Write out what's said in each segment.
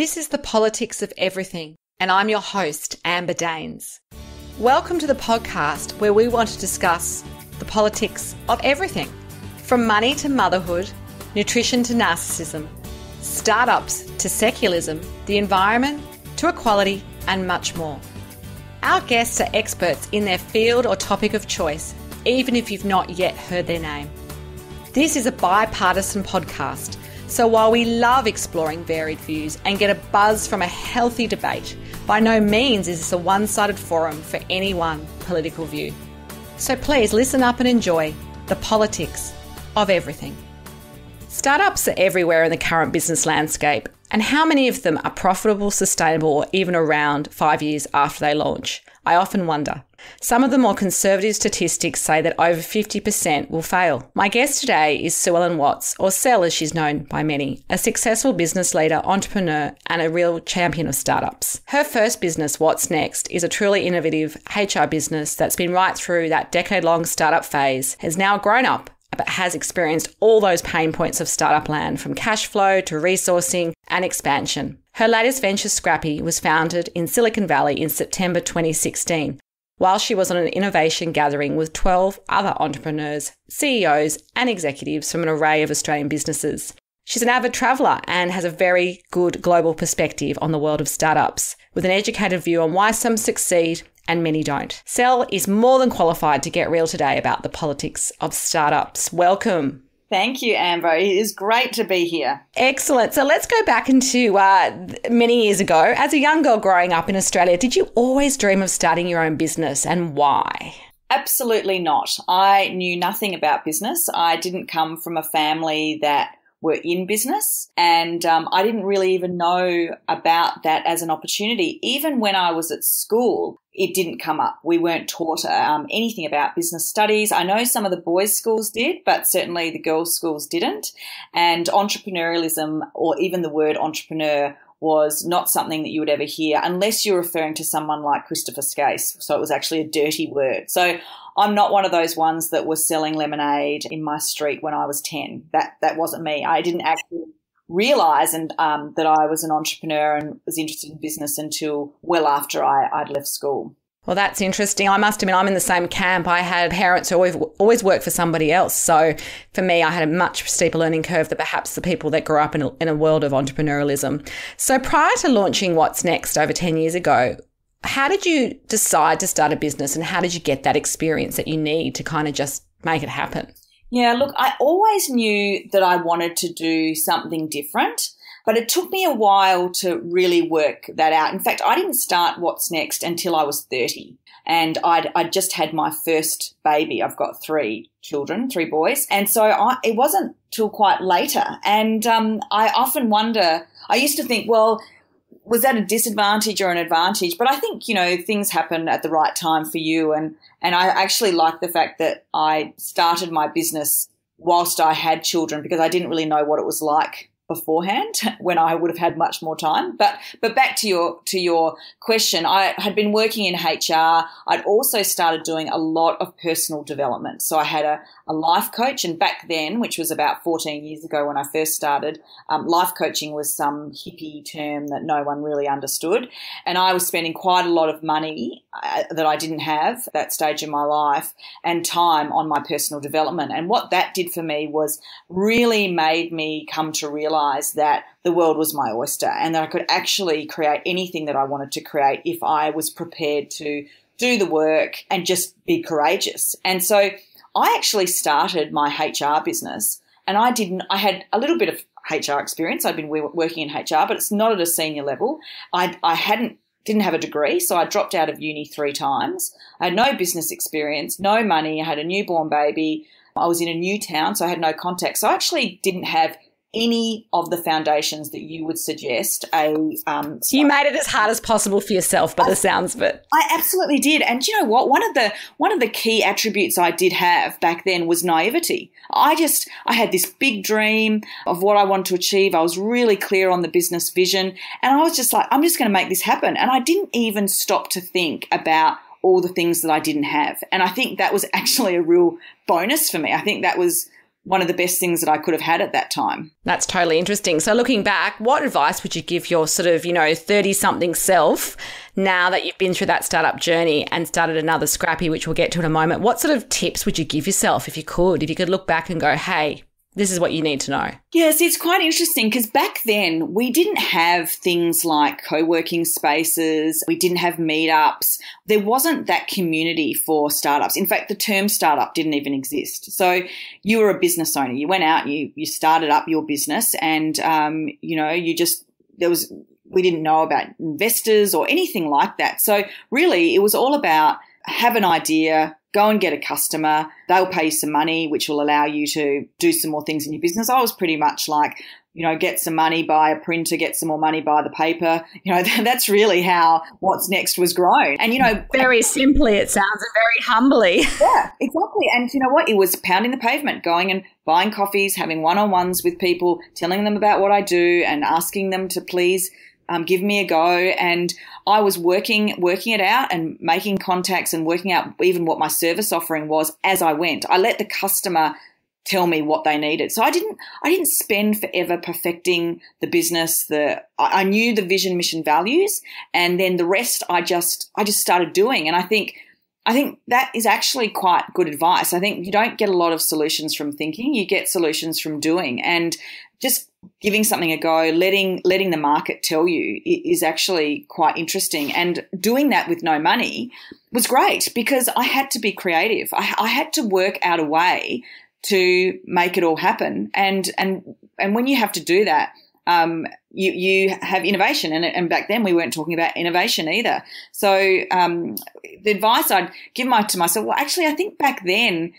This is the politics of everything, and I'm your host, Amber Daines. Welcome to the podcast where we want to discuss the politics of everything, from money to motherhood, nutrition to narcissism, startups to secularism, the environment to equality, and much more. Our guests are experts in their field or topic of choice, even if you've not yet heard their name. This is a bipartisan podcast, so while we love exploring varied views and get a buzz from a healthy debate, by no means is this a one-sided forum for any one political view. So please listen up and enjoy the politics of everything. Startups are everywhere in the current business landscape, and how many of them are profitable, sustainable, or even around 5 years after they launch? I often wonder. Some of the more conservative statistics say that over 50% will fail. My guest today is Sue Ellen Watts, or Sel as she's known by many, a successful business leader, entrepreneur, and a real champion of startups. Her first business, wattsnext, is a truly innovative HR business that's been right through that decade-long startup phase, has now grown up, but has experienced all those pain points of startup land, from cash flow to resourcing and expansion. Her latest venture, Scrappi, was founded in Silicon Valley in September 2016, while she was on an innovation gathering with 12 other entrepreneurs, CEOs, and executives from an array of Australian businesses. She's an avid traveller and has a very good global perspective on the world of startups, with an educated view on why some succeed and many don't. Sel is more than qualified to get real today about the politics of startups. Welcome. Thank you, Amber. It is great to be here. Excellent. So let's go back into many years ago. As a young girl growing up in Australia, did you always dream of starting your own business, and why? Absolutely not. I knew nothing about business. I didn't come from a family that were in business, and I didn't really even know about that as an opportunity. Even when I was at school, it didn't come up. We weren't taught anything about business studies. I know some of the boys' schools did, but certainly the girls' schools didn't. And entrepreneurialism, or even the word entrepreneur, was not something that you would ever hear unless you're referring to someone like Christopher Skase. So it was actually a dirty word. So I'm not one of those ones that was selling lemonade in my street when I was 10. That wasn't me. I didn't actually realise that I was an entrepreneur and was interested in business until well after I'd left school. Well, that's interesting. I must admit, I'm in the same camp. I had parents who always worked for somebody else. So for me, I had a much steeper learning curve than perhaps the people that grew up in a world of entrepreneurialism. So prior to launching wattsnext over 10 years ago, how did you decide to start a business, and how did you get that experience that you need to kind of just make it happen? Yeah, look, I always knew that I wanted to do something different, but it took me a while to really work that out. In fact, I didn't start wattsnext until I was 30, and I'd just had my first baby. I've got 3 children, 3 boys, and so it wasn't till quite later. And I often wonder, I used to think, well, was that a disadvantage or an advantage? But I think, things happen at the right time for you. And I actually like the fact that I started my business whilst I had children, because I didn't really know what it was like beforehand when I would have had much more time. But back to your question, I had been working in HR. I'd also started doing a lot of personal development. So I had a life coach, and back then, which was about 14 years ago when I first started, life coaching was some hippie term that no one really understood. And I was spending quite a lot of money that I didn't have at that stage in my life, and time on my personal development. And what that did for me was really made me come to realise that the world was my oyster, and that I could actually create anything that I wanted to create if I was prepared to do the work and just be courageous. And so I actually started my HR business, and I had a little bit of HR experience. I'd been working in HR, but it's not at a senior level. I didn't have a degree, so I dropped out of uni 3 times. I had no business experience, no money. I had a newborn baby. I was in a new town, so I had no contacts. So I actually didn't have any of the foundations that you would suggest. You made it as hard as possible for yourself by the sounds of it. I absolutely did. And do you know what? One of the key attributes I did have back then was naivety. I had this big dream of what I wanted to achieve. I was really clear on the business vision, and I was just like, I'm just going to make this happen. And I didn't even stop to think about all the things that I didn't have. And I think that was actually a real bonus for me. I think that was one of the best things that I could have had at that time. That's totally interesting. So looking back, what advice would you give your sort of, 30-something self now that you've been through that startup journey and started another Scrappi, which we'll get to in a moment? What sort of tips would you give yourself if you could look back and go, hey, this is what you need to know? Yes, it's quite interesting because back then we didn't have things like co-working spaces. We didn't have meetups. There wasn't that community for startups. In fact, the term startup didn't even exist. So you were a business owner. You went out and you started up your business and, we didn't know about investors or anything like that. So really it was all about have an idea, go and get a customer. They'll pay you some money, which will allow you to do some more things in your business. I was pretty much like, get some money, buy a printer, get some more money, buy the paper. That's really how What's Next was grown. And, very simply, it sounds, and very humbly. Yeah, exactly. And you know what? It was pounding the pavement, going and buying coffees, having one-on-ones with people, telling them about what I do and asking them to please give me a go. And I was working it out and making contacts and working out even what my service offering was as I went. I let the customer tell me what they needed. So I didn't spend forever perfecting the business. I knew the vision, mission, values, and then the rest I just started doing. And I think that is actually quite good advice. I think you don't get a lot of solutions from thinking, you get solutions from doing, and just giving something a go, letting the market tell you is actually quite interesting. And doing that with no money was great because I had to be creative. I had to work out a way to make it all happen. And when you have to do that, you have innovation. And back then we weren't talking about innovation either. So the advice I'd give to myself, well, actually, I think back then,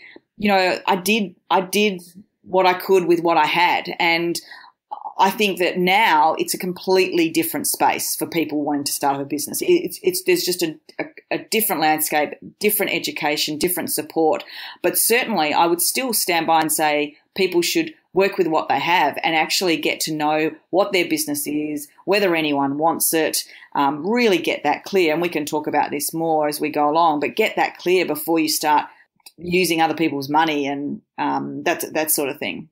I did what I could with what I had. And I think that now it's a completely different space for people wanting to start a business. There's just a different landscape, different education, different support. But certainly I would still stand by and say people should work with what they have and actually get to know what their business is, whether anyone wants it, really get that clear. And we can talk about this more as we go along, but get that clear before you start using other people's money and that sort of thing.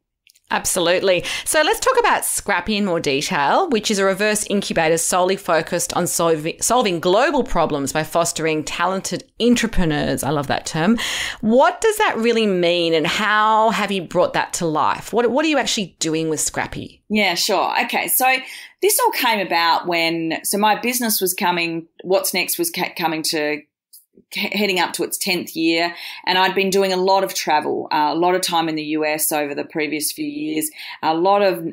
Absolutely. So let's talk about Scrappi in more detail, which is a reverse incubator solely focused on solving global problems by fostering talented entrepreneurs. I love that term. What does that really mean and how have you brought that to life? What are you actually doing with Scrappi? Yeah, sure. Okay. So this all came about so my business was What's Next was heading up to its 10th year, and I'd been doing a lot of travel, a lot of time in the US over the previous few years, a lot of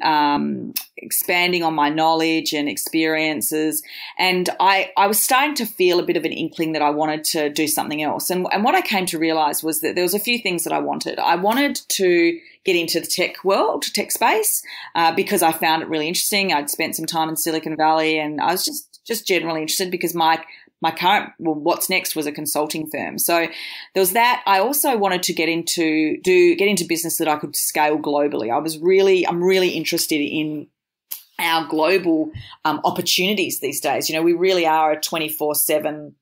expanding on my knowledge and experiences, and I was starting to feel a bit of an inkling that I wanted to do something else. And what I came to realize was that there was a few things that I wanted. I wanted to get into the tech space, because I found it really interesting. I'd spent some time in Silicon Valley, and I was just generally interested because my current, What's Next was a consulting firm. So there was that. I also wanted to get into business that I could scale globally. I'm really interested in our global opportunities these days. We really are a 24/7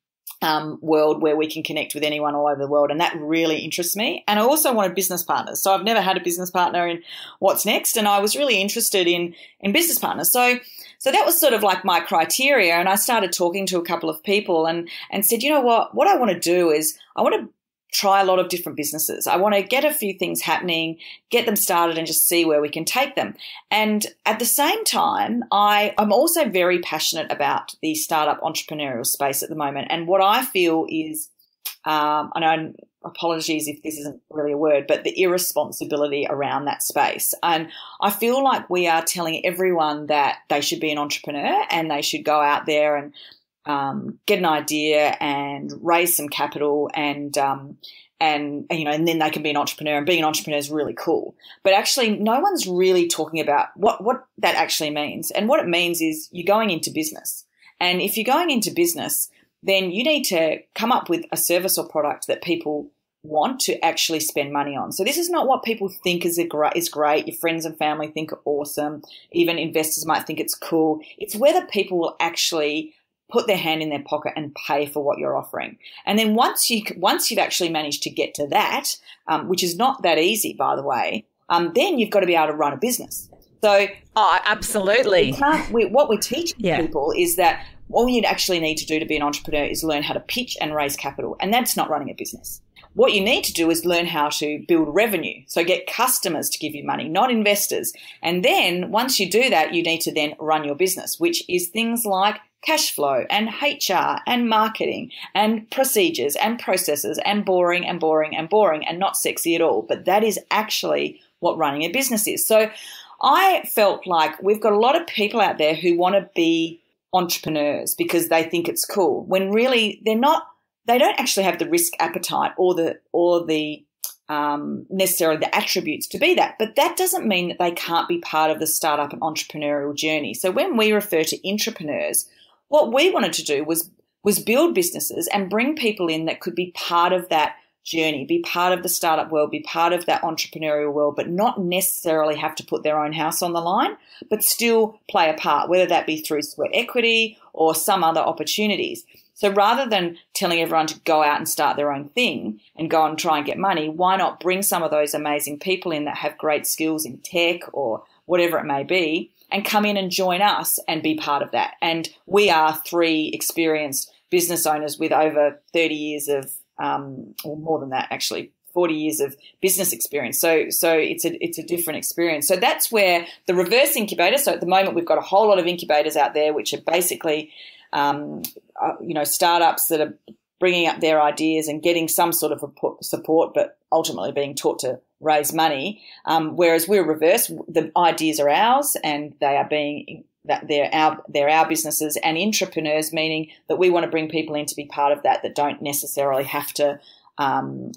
world where we can connect with anyone all over the world, and that really interests me. And I also wanted business partners. So I've never had a business partner in What's Next, and I was really interested in business partners. So that was sort of like my criteria, and I started talking to a couple of people and said, you know what I want to do is I want to try a lot of different businesses. I want to get a few things happening, get them started and just see where we can take them. And at the same time, I'm also very passionate about the startup entrepreneurial space at the moment. And what I feel is, apologies if this isn't really a word, but the irresponsibility around that space. And I feel like we are telling everyone that they should be an entrepreneur and they should go out there and get an idea and raise some capital and then they can be an entrepreneur, and being an entrepreneur is really cool. But actually no one's really talking about what that actually means. And what it means is you're going into business. And if you're going into business, then you need to come up with a service or product that people want to actually spend money on. So this is not what people think is great. Your friends and family think are awesome. Even investors might think it's cool. It's whether people will actually put their hand in their pocket and pay for what you're offering. And then once you've actually managed to get to that, which is not that easy, by the way, then you've got to be able to run a business. So, absolutely. What we're teaching people is that all you actually need to do to be an entrepreneur is learn how to pitch and raise capital, and that's not running a business. What you need to do is learn how to build revenue. So get customers to give you money, not investors. And then once you do that, you need to then run your business, which is things like cash flow and HR and marketing and procedures and processes and boring and boring and boring and not sexy at all. But that is actually what running a business is. So I felt like we've got a lot of people out there who want to be entrepreneurs because they think it's cool, when really they're not. They don't actually have the risk appetite or the necessarily the attributes to be that. But that doesn't mean that they can't be part of the startup and entrepreneurial journey. So when we refer to intrapreneurs, what we wanted to do was build businesses and bring people in that could be part of that journey, be part of the startup world, be part of that entrepreneurial world, but not necessarily have to put their own house on the line, but still play a part, whether that be through sweat equity or some other opportunities. So rather than telling everyone to go out and start their own thing and go and try and get money, why not bring some of those amazing people in that have great skills in tech or whatever it may be and come in and join us and be part of that? And we are 3 experienced business owners with over 30 years of, or more than that actually, 40 years of business experience. So it's a different experience. So that's where the reverse incubator. So at the moment we've got a whole lot of incubators out there, which are basically startups that are bringing up their ideas and getting some sort of support, but ultimately being taught to raise money. Whereas we're reverse, the ideas are ours and they're our businesses, and intrapreneurs, meaning that we want to bring people in to be part of that don't necessarily have to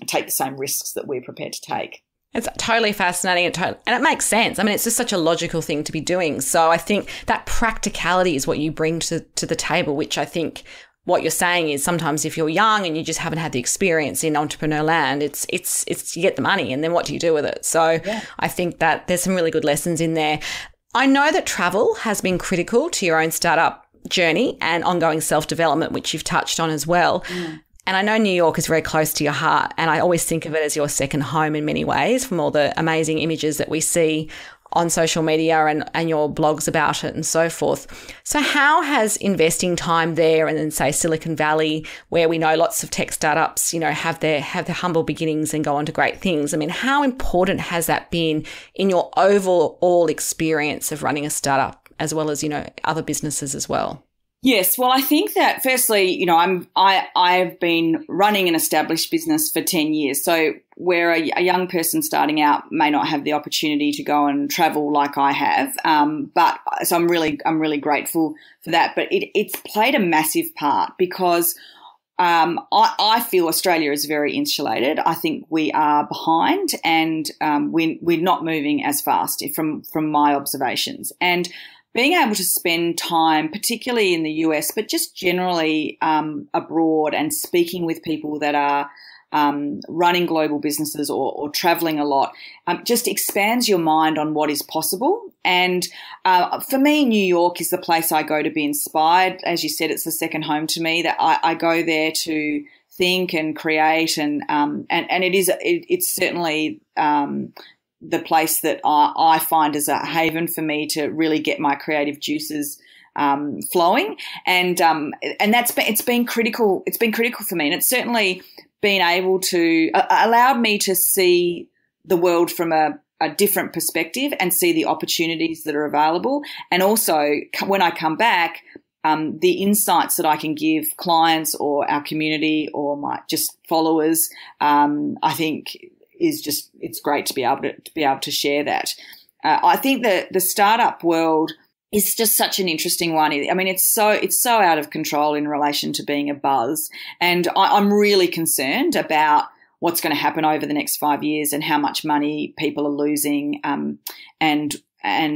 take the same risks that we're prepared to take. It's totally fascinating and it makes sense. I mean, it's just such a logical thing to be doing. So I think that practicality is what you bring to the table, which I think what you're saying is sometimes if you're young and you just haven't had the experience in entrepreneur land, it's you get the money and then what do you do with it? So I think that there's some really good lessons in there. I know that travel has been critical to your own startup journey and ongoing self-development, which you've touched on as well. And I know New York is very close to your heart, and I always think of it as your second home in many ways from all the amazing images that we see on social media and your blogs about it and so forth. So how has investing time there and then, say, Silicon Valley, where we know lots of tech startups, have their humble beginnings and go on to great things, I mean, how important has that been in your overall experience of running a startup as well as, other businesses as well? Yes, well, I think that firstly, I've been running an established business for 10 years. So where a young person starting out may not have the opportunity to go and travel like I have, but so I'm really grateful for that. But it's played a massive part because I feel Australia is very insulated. I think we are behind, and we're not moving as fast from my observations. And being able to spend time, particularly in the US, but just generally abroad, and speaking with people that are running global businesses or traveling a lot, just expands your mind on what is possible. And for me, New York is the place I go to be inspired. As you said, it's the second home to me. That I go there to think and create, and it's certainly the place that I find as a haven for me to really get my creative juices flowing, and it's been critical. It's been critical for me, and it's certainly been able to allowed me to see the world from a different perspective and see the opportunities that are available, and also when I come back, the insights that I can give clients or our community or my just followers, I think. It's great to be able to share that. I think that the startup world is just such an interesting one. I mean, it's so out of control in relation to being a buzz, and I'm really concerned about what's going to happen over the next 5 years and how much money people are losing, and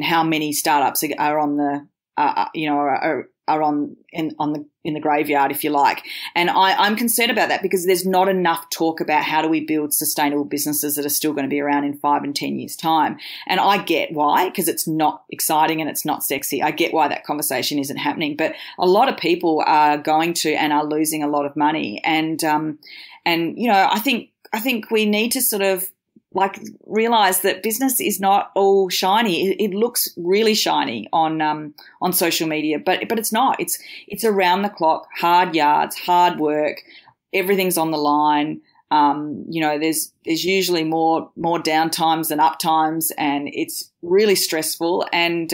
how many startups are on the in the graveyard, if you like. And I'm concerned about that because there's not enough talk about how do we build sustainable businesses that are still going to be around in 5 and 10 years' time. And I get why, because it's not exciting and it's not sexy. I get why that conversation isn't happening. But a lot of people are going to and are losing a lot of money. And I think we need to sort of like realize that business is not all shiny. It looks really shiny on social media, but it's not. It's around the clock, hard yards, hard work. Everything's on the line. There's usually more down times than up times, and it's really stressful. And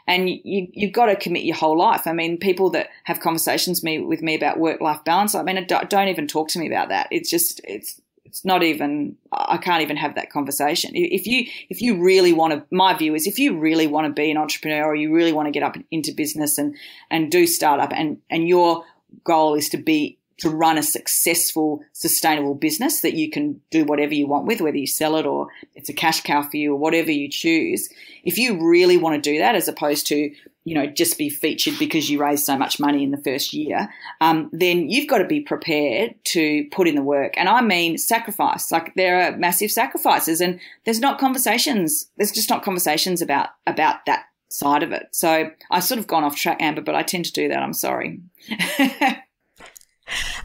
you've got to commit your whole life. I mean, people that have conversations with me about work-life balance, I mean, don't even talk to me about that. It's not even, I can't even have that conversation. If you really want to, my view is, if you really want to be an entrepreneur, or you really want to get up into business and do startup, and your goal is to run a successful, sustainable business that you can do whatever you want with, whether you sell it or it's a cash cow for you or whatever you choose. If you really want to do that, as opposed to, just be featured because you raised so much money in the first year, then you've got to be prepared to put in the work. And I mean sacrifice. Like, there are massive sacrifices, and there's just not conversations about that side of it. So I've sort of gone off track, Amber, but I tend to do that. I'm sorry.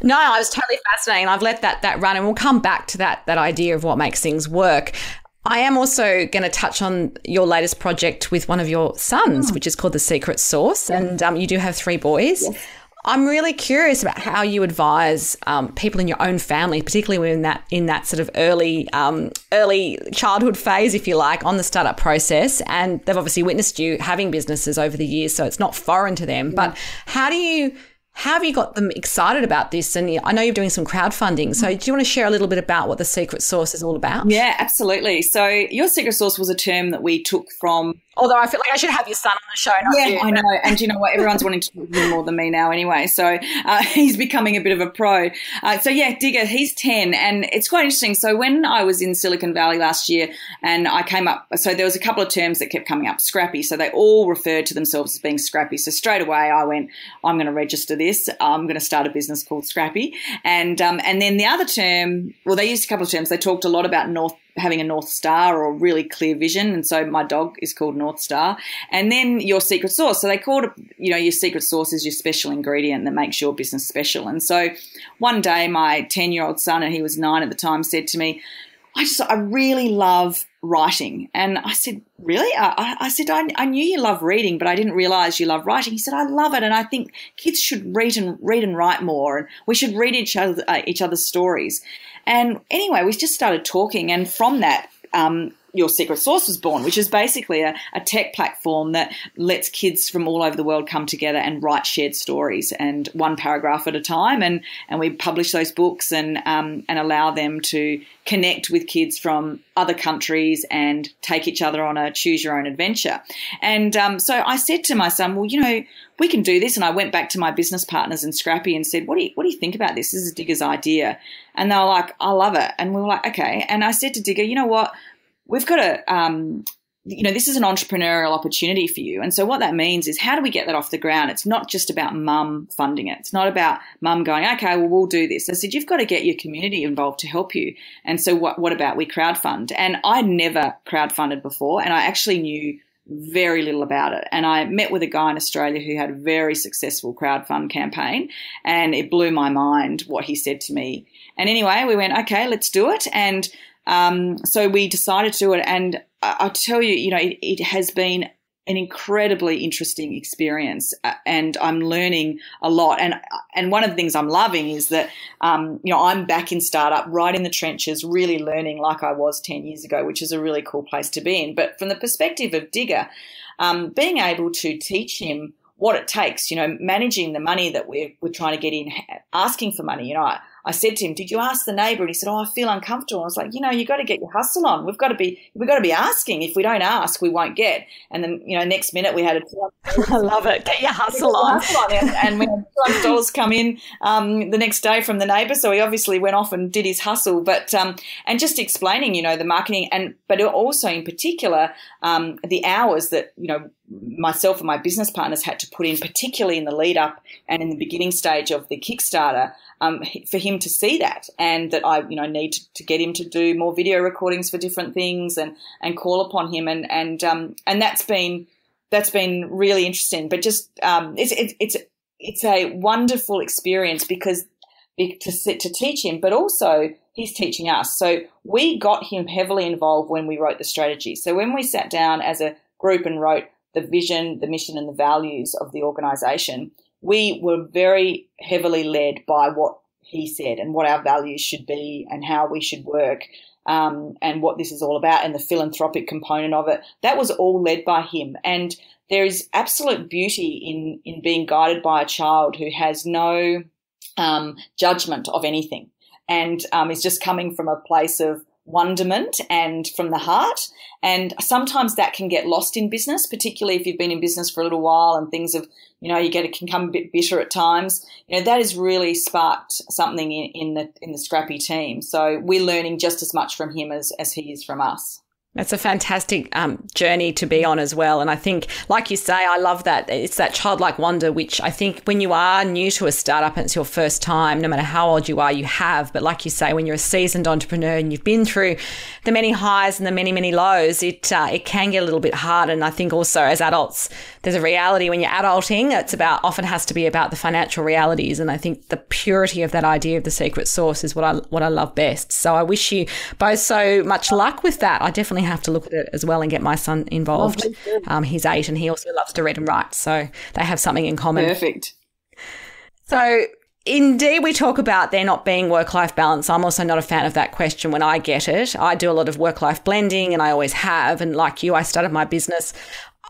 No, I was totally fascinating. I've let that run, and we'll come back to that idea of what makes things work. I am also going to touch on your latest project with one of your sons, which is called The Secret Sauce, and you do have 3 boys. Yes. I'm really curious about how you advise people in your own family, particularly in that sort of early childhood phase, if you like, on the startup process. And they've obviously witnessed you having businesses over the years, so it's not foreign to them. Yeah. But how have you got them excited about this? And I know you're doing some crowdfunding. So do you want to share a little bit about what The Secret Sauce is all about? Yeah, absolutely. So your secret sauce was a term that we took from... Although I feel like I should have your son on the show, not you. Yeah, I know. And you know what? Everyone's wanting to talk to him more than me now anyway. So he's becoming a bit of a pro. Digger, he's 10. And it's quite interesting. So when I was in Silicon Valley last year and I came up, so there was a couple of terms that kept coming up, Scrappi. So they all referred to themselves as being Scrappi. So straight away I went, I'm going to register this. I'm going to start a business called Scrappi. And then the other term, well, they used a couple of terms. They talked a lot about having a North Star or a really clear vision. And so my dog is called North Star. And then your secret sauce. So they called it, your secret sauce is your special ingredient that makes your business special. And so one day my 10-year-old son, and he was 9 at the time, said to me, I really love writing. And I said, really? I said, I knew you love reading, but I didn't realize you love writing. He said, I love it. And I think kids should read and write more. And we should read each other's stories. And anyway, we just started talking. And from that, Your Secret Sauce was born, which is basically a tech platform that lets kids from all over the world come together and write shared stories, and one paragraph at a time. And we publish those books and allow them to connect with kids from other countries and take each other on a choose your own adventure. And so I said to my son, well, we can do this. And I went back to my business partners in Scrappi and said, what do you think about this? This is Digger's idea. And they were like, I love it. And we were like, okay. And I said to Digger, you know what? We've got to, this is an entrepreneurial opportunity for you. And so what that means is, how do we get that off the ground? It's not just about mum funding it. It's not about mum going, okay, well, we'll do this. I said, you've got to get your community involved to help you. And so what about we crowdfund? And I'd never crowdfunded before, and I actually knew very little about it. And I met with a guy in Australia who had a very successful crowdfund campaign, and it blew my mind what he said to me. And anyway, we went, okay, let's do it. And so we decided to do it, and I tell you, it has been an incredibly interesting experience, and I'm learning a lot. And one of the things I'm loving is that, I'm back in startup, right in the trenches, really learning like I was 10 years ago, which is a really cool place to be in. But from the perspective of Digger, being able to teach him what it takes, managing the money that we're trying to get in, asking for money. I said to him, did you ask the neighbour? And he said, I feel uncomfortable. I was like, you got to get your hustle on. We've got to be asking. If we don't ask, we won't get. And then, next minute we had I love it. Get your hustle on. And we had $200 come in the next day from the neighbour. So he obviously went off and did his hustle. But and just explaining, the marketing, but also in particular the hours that, myself and my business partners had to put in, particularly in the lead up and in the beginning stage of the Kickstarter, for him to see that, and that I, need to get him to do more video recordings for different things and call upon him. And that's been really interesting, but just, it's a wonderful experience because to teach him, but also he's teaching us. So we got him heavily involved when we wrote the strategy. So when we sat down as a group and wrote the vision, the mission and the values of the organisation, we were very heavily led by what he said and what our values should be and how we should work, and what this is all about, and the philanthropic component of it. That was all led by him. And there is absolute beauty in being guided by a child who has no judgment of anything, and is just coming from a place of wonderment and from the heart. And sometimes that can get lost in business, particularly if you've been in business for a little while and things have, it can come a bit bitter at times. That has really sparked something in the Scrappi team. So we're learning just as much from him as he is from us. That's a fantastic journey to be on as well. And I think, like you say, I love that. It's that childlike wonder, which I think when you are new to a startup and it's your first time, no matter how old you are, you have. But like you say, when you're a seasoned entrepreneur and you've been through the many highs and the many, many lows, it can get a little bit hard. And I think also as adults, there's a reality when you're adulting, often has to be about the financial realities. And I think the purity of that idea of the secret sauce is what I love best. So I wish you both so much luck with that. I definitely have to look at it as well and get my son involved. He's 8 and he also loves to read and write, so they have something in common. Perfect. So indeed, we talk about there not being work-life balance. I'm also not a fan of that question when I get it. I do a lot of work-life blending and I always have, and like you, I started my business.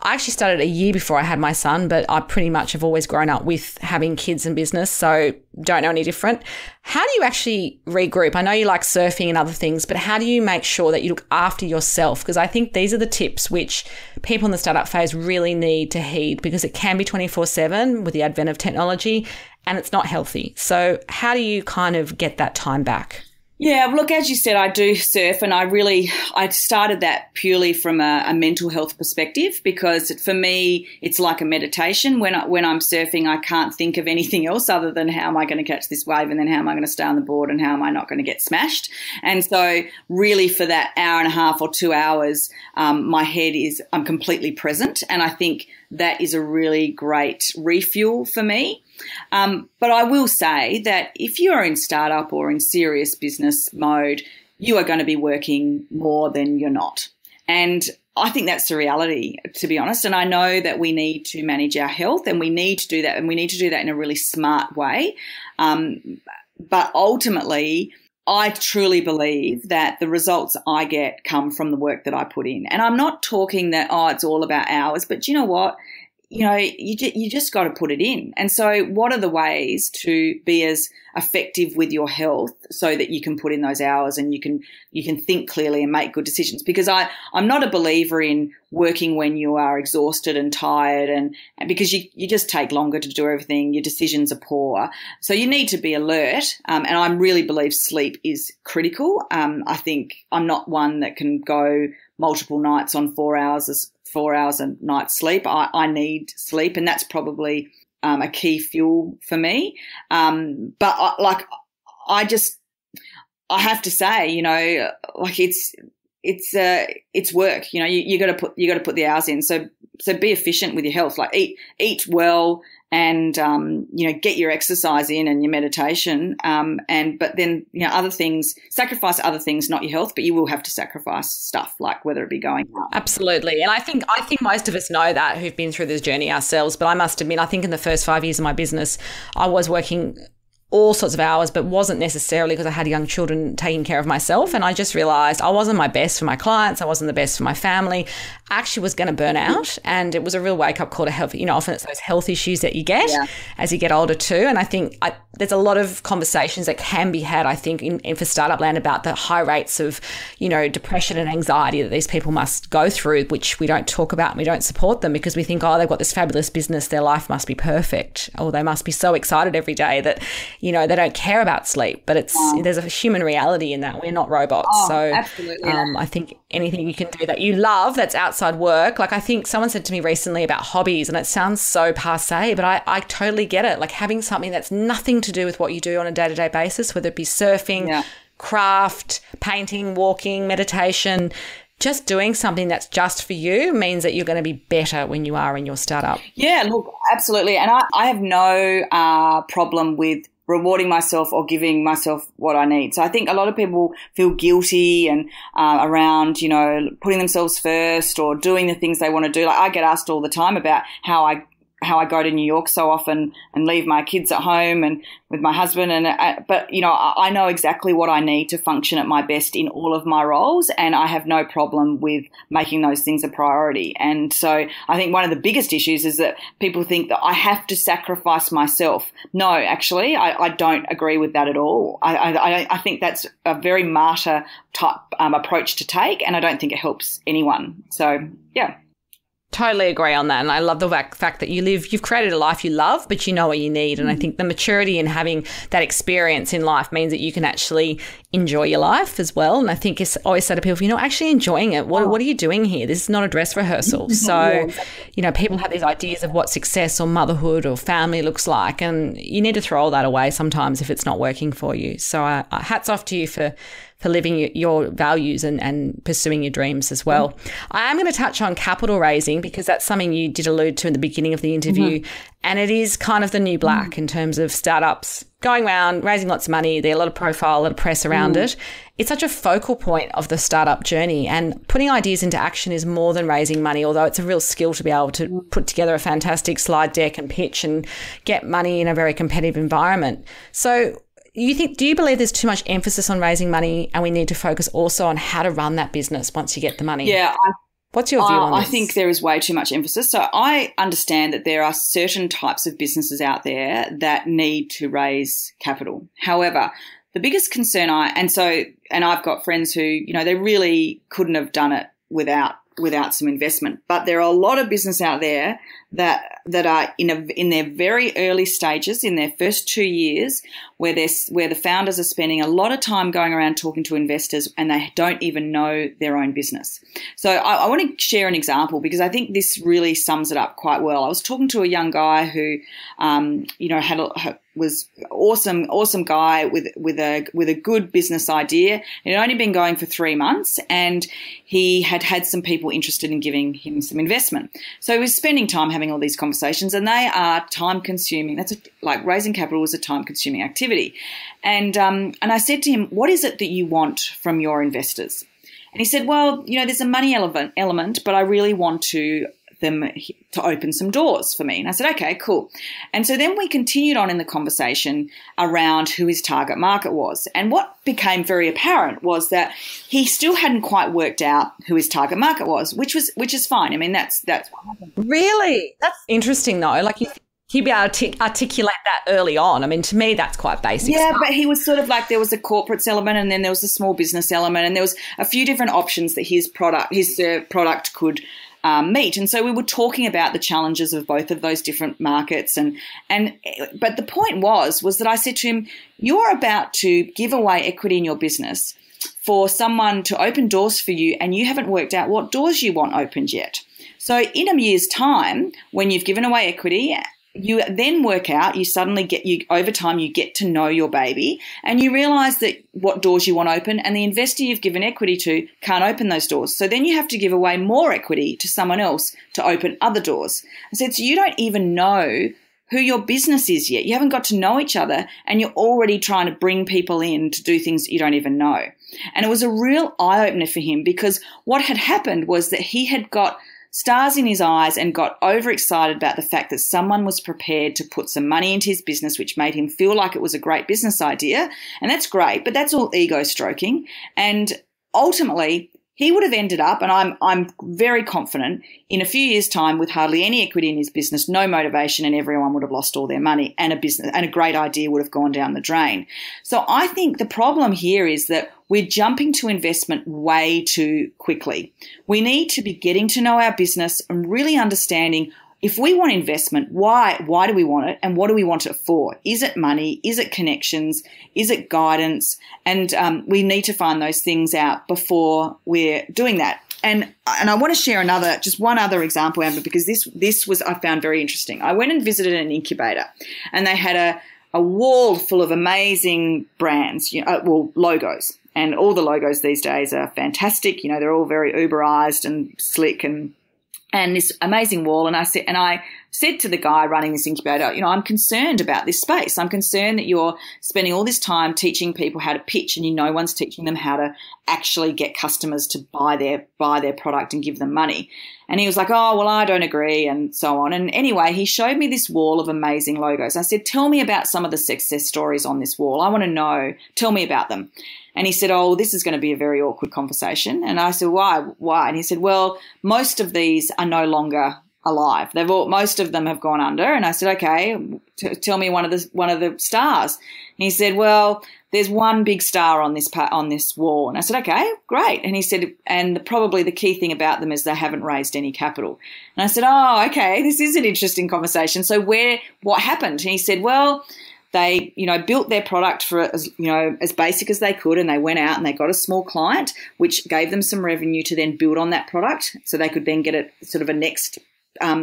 I actually started a year before I had my son, but I pretty much have always grown up with having kids and business, so don't know any different. How do you actually regroup? I know you like surfing and other things, but how do you make sure that you look after yourself? Because I think these are the tips which people in the startup phase really need to heed, because it can be 24/7 with the advent of technology and it's not healthy. So how do you kind of get that time back? Yeah, look, as you said, I do surf, and I started that purely from a mental health perspective, because for me, it's like a meditation. When I'm surfing, I can't think of anything else other than how am I going to catch this wave, and then how am I going to stay on the board, and how am I not going to get smashed. And so really for that hour and a half or 2 hours, my head I'm completely present, and I think that is a really great refuel for me. But I will say that if you are in startup or in serious business mode, you are going to be working more than you're not. And I think that's the reality, to be honest. And I know that we need to manage our health, and we need to do that, and we need to do that in a really smart way. But ultimately, I truly believe that the results I get come from the work that I put in. And I'm not talking that, it's all about hours, but you know what? You just got to put it in. And so what are the ways to be as effective with your health so that you can put in those hours and you can think clearly and make good decisions? Because I'm not a believer in working when you are exhausted and tired, and because you just take longer to do everything. Your decisions are poor. So you need to be alert. And I really believe sleep is critical. I think I'm not one that can go multiple nights on 4 hours a night sleep. I need sleep, and that's probably a key fuel for me. But I have to say, it's work. You got to put the hours in. So be efficient with your health. Like eat well, and get your exercise in and your meditation. But then other things, sacrifice other things, not your health, but you will have to sacrifice stuff, like whether it be going out. Absolutely. And I think most of us know that, who've been through this journey ourselves. But I must admit, I think in the first 5 years of my business, I was working all sorts of hours, but wasn't necessarily because I had young children taking care of myself. And I just realized I wasn't my best for my clients. I wasn't the best for my family. I actually was going to burn out. And it was a real wake up call to health. Often it's those health issues that you get as you get older too. And I think there's a lot of conversations that can be had, I think, in for startup land about the high rates of, depression and anxiety that these people must go through, which we don't talk about and we don't support them because we think, they've got this fabulous business, their life must be perfect, or they must be so excited every day that they don't care about sleep, but there's a human reality in that. We're not robots. So absolutely. I think anything you can do that you love that's outside work, like I think someone said to me recently about hobbies, and it sounds so passé, but I totally get it. Like having something that's nothing to do with what you do on a day-to-day basis, whether it be surfing, craft, painting, walking, meditation, just doing something that's just for you means that you're going to be better when you are in your startup. Yeah, look, absolutely. And I have no problem with rewarding myself or giving myself what I need. So I think a lot of people feel guilty and around, putting themselves first or doing the things they want to do. Like I get asked all the time about how I go to New York so often and leave my kids at home and with my husband. But I know exactly what I need to function at my best in all of my roles, and I have no problem with making those things a priority. And so I think one of the biggest issues is that people think that I have to sacrifice myself. No, actually, I don't agree with that at all. I think that's a very martyr type approach to take, and I don't think it helps anyone. So, yeah. Totally agree on that. And I love the fact that you've created a life you love, but you know what you need. And I think the maturity in having that experience in life means that you can actually enjoy your life as well. And I think it's always said to people, you're not actually enjoying it. What are you doing here? This is not a dress rehearsal. So, people have these ideas of what success or motherhood or family looks like. And you need to throw all that away sometimes if it's not working for you. So hats off to you for living your values and pursuing your dreams as well. I am going to touch on capital raising because that's something you did allude to in the beginning of the interview. And it is kind of the new black in terms of startups going around, raising lots of money. There's a lot of profile, a lot of press around it. It's such a focal point of the startup journey, and putting ideas into action is more than raising money, although it's a real skill to be able to put together a fantastic slide deck and pitch and get money in a very competitive environment. So do you believe there's too much emphasis on raising money and we need to focus also on how to run that business once you get the money? Yeah. What's your view on this? I think there is way too much emphasis. So I understand that there are certain types of businesses out there that need to raise capital. However, the biggest concern and I've got friends who, they really couldn't have done it without some investment. But there are a lot of business out there that are in their very early stages, in their first 2 years, where the founders are spending a lot of time going around talking to investors and they don't even know their own business. So I want to share an example because I think this really sums it up quite well. I was talking to a young guy who, was awesome guy with a good business idea. It had only been going for 3 months, and he had some people interested in giving him some investment. So he was spending time having all these conversations, and they are time consuming. Like raising capital is a time consuming activity. And I said to him, "What is it that you want from your investors?" And he said, "Well, there's a money element, but I really want them to open some doors for me." And I said, "Okay, cool." And so then we continued on in the conversation around who his target market was. And what became very apparent was that he still hadn't quite worked out who his target market was, which is fine. I mean, that's what happened. Really? That's interesting though. Like he'd be able to articulate that early on. I mean, to me, that's quite basic. Yeah, stuff. But he was sort of like, there was a corporate element, and then there was a small business element, and there was a few different options that his product could meet. And so we were talking about the challenges of both of those different markets. But the point was that I said to him, "You're about to give away equity in your business for someone to open doors for you, and you haven't worked out what doors you want opened yet. So in a year's time, when you've given away equity, you then work out, over time you get to know your baby, and you realize that what doors you want open, and the investor you've given equity to can't open those doors. So then you have to give away more equity to someone else to open other doors." I said, "So you don't even know who your business is yet. You haven't got to know each other, and you're already trying to bring people in to do things that you don't even know." And it was a real eye-opener for him, because what had happened was that he had got stars in his eyes and got overexcited about the fact that someone was prepared to put some money into his business, which made him feel like it was a great business idea. And that's great, but that's all ego stroking. And ultimately, he would have ended up, and I'm very confident, in a few years' time with hardly any equity in his business, no motivation, and everyone would have lost all their money, and a great idea would have gone down the drain. So I think the problem here is that we're jumping to investment way too quickly. We need to be getting to know our business and really understanding, if we want investment, why do we want it, and what do we want it for? Is it money? Is it connections? Is it guidance? And we need to find those things out before we're doing that. And I want to share just one other example, Amber, because this was, I found very interesting. I went and visited an incubator, and they had a wall full of amazing brands, logos. And all the logos these days are fantastic. They're all very Uberized and slick, and this amazing wall. And I said to the guy running this incubator, you know, I'm concerned about this space. I'm concerned that you're spending all this time teaching people how to pitch and no one's teaching them how to actually get customers to buy their product and give them money. And he was like, oh, well, I don't agree, and so on. And anyway, he showed me this wall of amazing logos. I said, tell me about some of the success stories on this wall. I want to know. Tell me about them. And he said, oh, this is going to be a very awkward conversation. And I said, why? And he said, well, most of these are no longer alive. Most of them have gone under. And I said, okay, tell me one of the stars. And he said, well, there's one big star on this wall. And I said, okay, great. And he said, and probably the key thing about them is they haven't raised any capital. And I said, oh, okay, this is an interesting conversation. So what happened? And he said, well, they, built their product for as basic as they could, and they went out and they got a small client, which gave them some revenue to then build on that product, so they could then get a next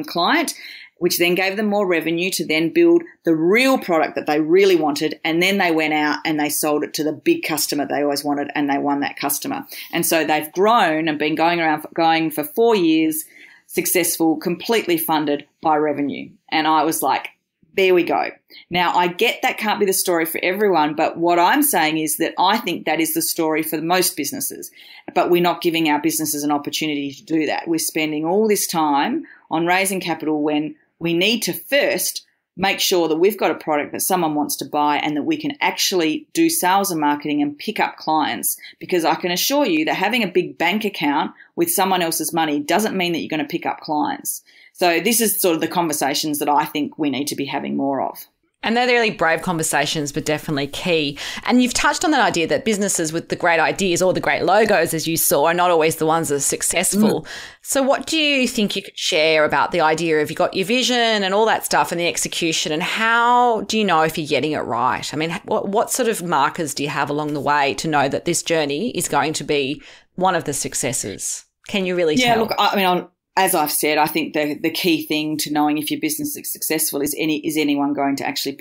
client, which then gave them more revenue to then build the real product that they really wanted. And then they went out and they sold it to the big customer they always wanted, and they won that customer. And so they've grown and been going for 4 years, successful, completely funded by revenue. And I was like, there we go. Now, I get that can't be the story for everyone, but what I'm saying is that I think that is the story for most businesses, but we're not giving our businesses an opportunity to do that. We're spending all this time on raising capital when we need to first make sure that we've got a product that someone wants to buy and that we can actually do sales and marketing and pick up clients, because I can assure you that having a big bank account with someone else's money doesn't mean that you're going to pick up clients. So this is sort of the conversations that I think we need to be having more of. And they're really brave conversations, but definitely key. And you've touched on that idea that businesses with the great ideas or the great logos, as you saw, are not always the ones that are successful. So what do you think you could share about the idea of you got your vision and all that stuff and the execution, and how do you know if you're getting it right? I mean, what sort of markers do you have along the way to know that this journey is going to be one of the successes? Can you really tell? Yeah, look, I mean, as I've said, I think the key thing to knowing if your business is successful is anyone going to actually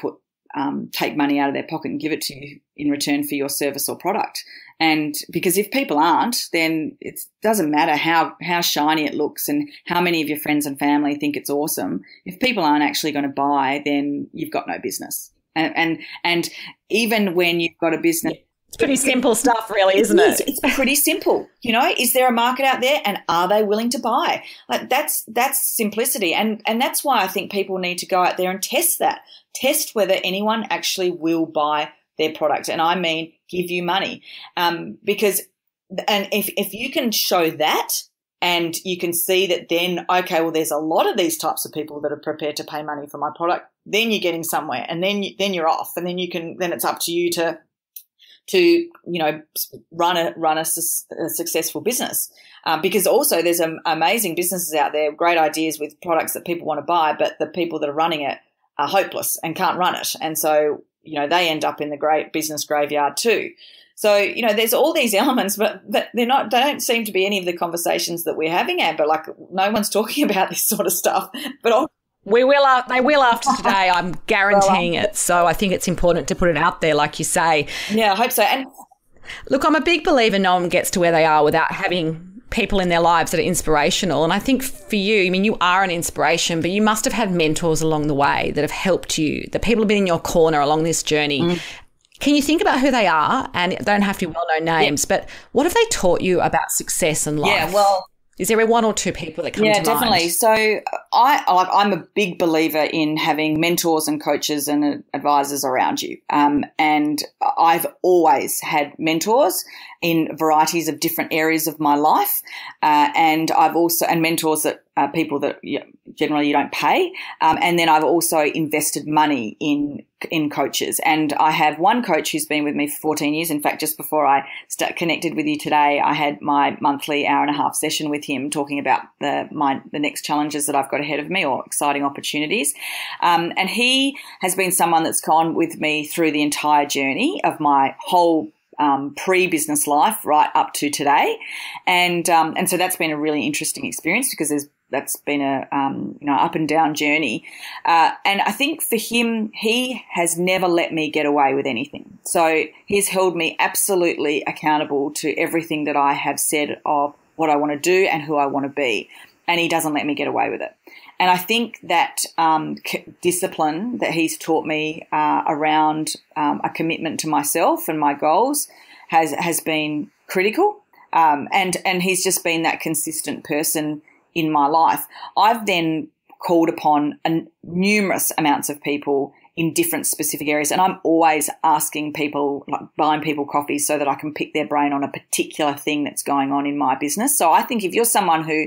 take money out of their pocket and give it to you in return for your service or product. And because if people aren't, then it doesn't matter how shiny it looks and how many of your friends and family think it's awesome. If people aren't actually going to buy, then you've got no business. And even when you've got a business, it's pretty simple stuff, really, isn't it? It's pretty simple. Is there a market out there, and are they willing to buy? Like that's simplicity, and that's why I think people need to go out there and test that. Test whether anyone actually will buy their product, and I mean give you money, because if you can show that, and you can see that, then okay, well, there's a lot of these types of people that are prepared to pay money for my product. Then you're getting somewhere, and then you're off, and then it's up to you to run a successful business, because also there's amazing businesses out there, great ideas with products that people want to buy, but the people that are running it are hopeless and can't run it, and so they end up in the great business graveyard too. So there's all these elements, but they don't seem to be any of the conversations that we're having, Amber. Like, no one's talking about this sort of stuff, but they will after today. I'm guaranteeing it. So I think it's important to put it out there, like you say. Yeah, I hope so. And look, I'm a big believer no one gets to where they are without having people in their lives that are inspirational. And I think for you, I mean, you are an inspiration, but you must have had mentors along the way that have helped you, that people have been in your corner along this journey. Can you think about who they are? And it don't have to be well-known names, but what have they taught you about success and life? Yeah, well, is there one or two people that come to mind? Yeah, definitely. So I'm a big believer in having mentors and coaches and advisors around you. And I've always had mentors in varieties of different areas of my life. And mentors that people that generally you don't pay. And then I've also invested money in coaches. And I have one coach who's been with me for 14 years. In fact, just before I connected with you today, I had my monthly hour-and-a-half session with him talking about the next challenges that I've got ahead of me, or exciting opportunities. And he has been someone that's gone with me through the entire journey of my whole pre-business life right up to today. And so that's been a really interesting experience, because that's been a up and down journey. And I think for him, he has never let me get away with anything. So he's held me absolutely accountable to everything that I have said of what I want to do and who I want to be. And he doesn't let me get away with it. And I think that discipline that he's taught me around a commitment to myself and my goals has been critical. And he's just been that consistent person in my life. I've then called upon numerous amounts of people in different specific areas, and I'm always asking people, like buying people coffee so that I can pick their brain on a particular thing that's going on in my business. So I think if you're someone who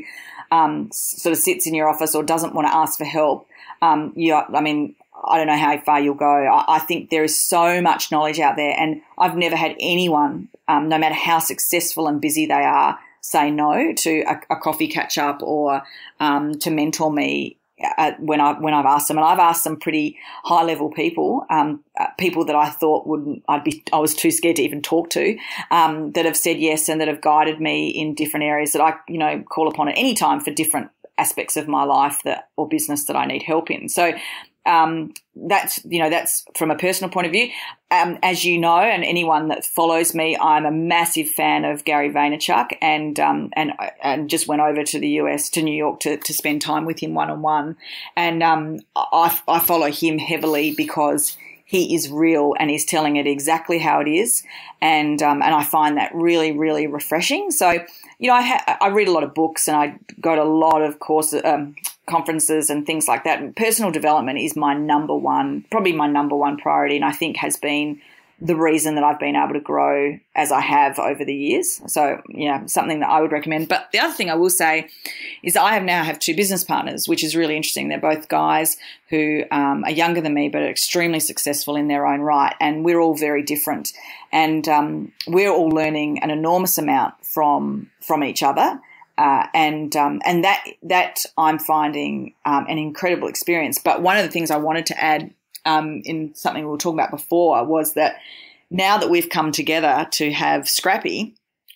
sort of sits in your office or doesn't want to ask for help, I don't know how far you'll go. I think there is so much knowledge out there, and I've never had anyone, no matter how successful and busy they are, say no to a coffee catch up or to mentor me when I've asked them. And I've asked some pretty high level people, people that I thought I was too scared to even talk to, that have said yes and that have guided me in different areas that I call upon at any time for different aspects of my life or business that I need help in. So that's from a personal point of view. As you know, and anyone that follows me, I'm a massive fan of Gary Vaynerchuk, and just went over to the US, to New York, to spend time with him one-on-one. And I follow him heavily because he is real and he's telling it exactly how it is. And I find that really, really refreshing. So, I read a lot of books and I go to a lot of courses, conferences and things like that. And personal development is probably my number one priority, and I think has been the reason that I've been able to grow as I have over the years. So, something that I would recommend. But the other thing I will say is I now have two business partners, which is really interesting. They're both guys who are younger than me but are extremely successful in their own right, and we're all very different. And we're all learning an enormous amount from each other. And that I'm finding an incredible experience. But one of the things I wanted to add in something we were talking about before was that now that we've come together to have Scrappi,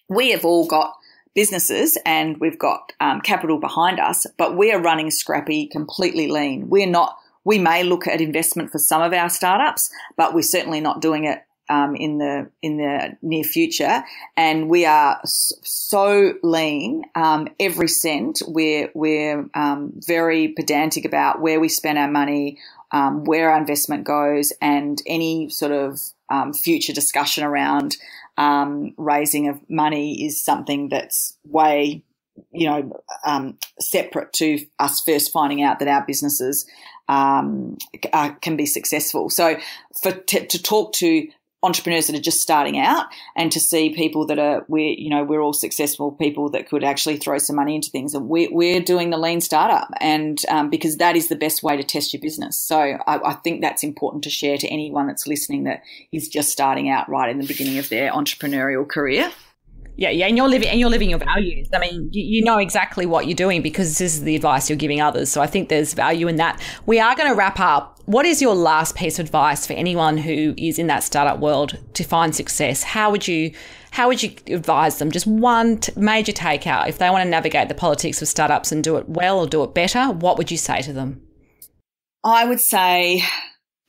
we have all got businesses and we've got capital behind us, but we are running Scrappi completely lean. We may look at investment for some of our startups, but we're certainly not doing it in the near future, and we are so lean. Every cent, we're very pedantic about where we spend our money, where our investment goes, and any sort of future discussion around raising of money is something that's way separate to us first finding out that our businesses can be successful. So to talk to entrepreneurs that are just starting out and to see people that we're all successful people that could actually throw some money into things, and we're doing the lean startup, and because that is the best way to test your business. So I think that's important to share to anyone that's listening that is just starting out right in the beginning of their entrepreneurial career. Yeah, and you're living your values. I mean, you know exactly what you're doing because this is the advice you're giving others. So I think there's value in that. We are going to wrap up. What is your last piece of advice for anyone who is in that startup world to find success? How would you advise them? Just one major takeout. If they want to navigate the politics of startups and do it well or do it better, what would you say to them? I would say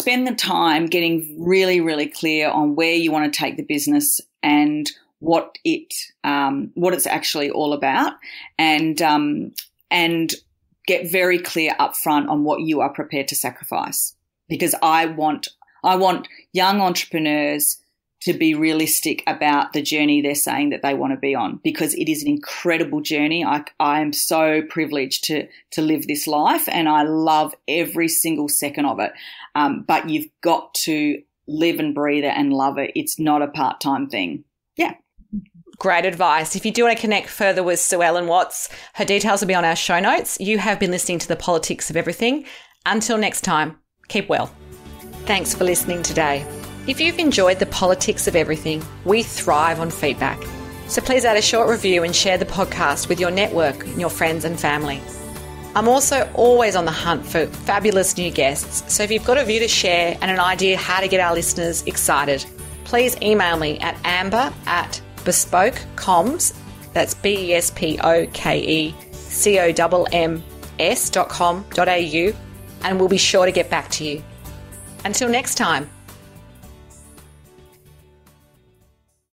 spend the time getting really, really clear on where you want to take the business and what it's actually all about, and get very clear upfront on what you are prepared to sacrifice. Because I want young entrepreneurs to be realistic about the journey they're saying that they want to be on, because it is an incredible journey. I am so privileged to live this life, and I love every single second of it. But you've got to live and breathe it and love it. It's not a part-time thing. Yeah. Great advice. If you do want to connect further with Sue Ellen Watts, her details will be on our show notes. You have been listening to The Politics of Everything. Until next time, keep well. Thanks for listening today. If you've enjoyed The Politics of Everything, we thrive on feedback. So please add a short review and share the podcast with your network and your friends and family. I'm also always on the hunt for fabulous new guests. So if you've got a view to share and an idea how to get our listeners excited, please email me at amber@bespokecomms, that's BESPOKECOMMS.com.au, and we'll be sure to get back to you. Until next time.